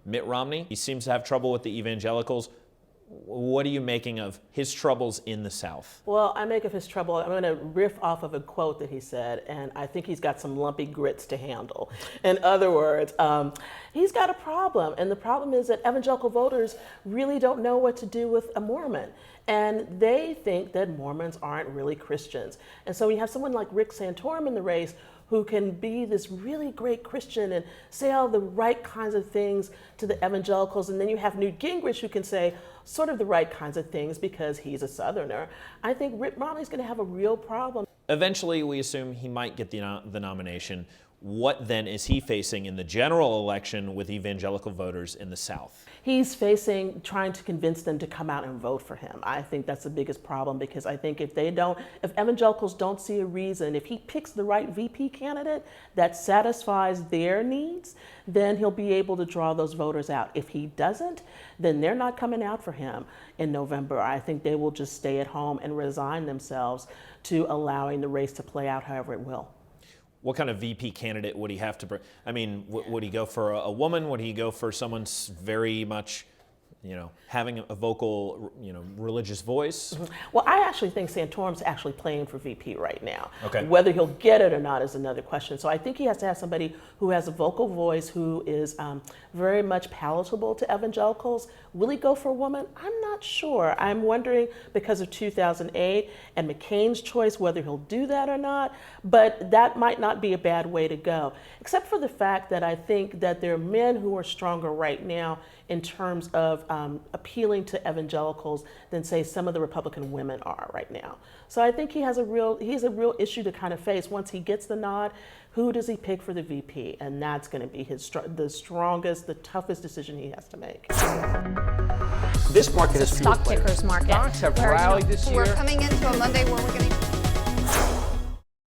Mitt Romney. He seems to have trouble with the evangelicals. What are you making of his troubles in the South? Well, I make of his trouble, I'm going to riff off of a quote that he said, and I think he's got some lumpy grits to handle. In other words, he's got a problem, and the problem is that evangelical voters really don't know what to do with a Mormon. And they think that Mormons aren't really Christians. And so you have someone like Rick Santorum in the race who can be this really great Christian and say all the right kinds of things to the evangelicals. And then you have Newt Gingrich who can say sort of the right kinds of things because he's a Southerner. I think Mitt Romney's going to have a real problem. Eventually, we assume he might get the nomination. What then is he facing in the general election with evangelical voters in the South? He's facing trying to convince them to come out and vote for him. I think that's the biggest problem because I think if evangelicals don't see a reason, if he picks the right VP candidate that satisfies their needs, then he'll be able to draw those voters out. If he doesn't, then they're not coming out for him in November. I think they will just stay at home and resign themselves to allowing the race to play out however it will. What kind of VP candidate would he have to bring? I mean, would he go for a woman? Would he go for someone very much, having a vocal, religious voice? Mm-hmm. Well, I actually think Santorum's actually playing for VP right now. Okay. Whether he'll get it or not is another question. So I think he has to have somebody who has a vocal voice, who is very much palatable to evangelicals. Will he go for a woman? I'm not sure. I'm wondering because of 2008 and McCain's choice whether he'll do that or not. But that might not be a bad way to go, except for the fact that I think that there are men who are stronger right now in terms of appealing to evangelicals than, say, some of the Republican women are right now. So I think he has a real issue to kind of face. Once he gets the nod, who does he pick for the VP? And that's going to be the strongest, the toughest decision he has to make. This market is stock pickers market. Stocks have rallied this year. We're coming into a Monday where we're going to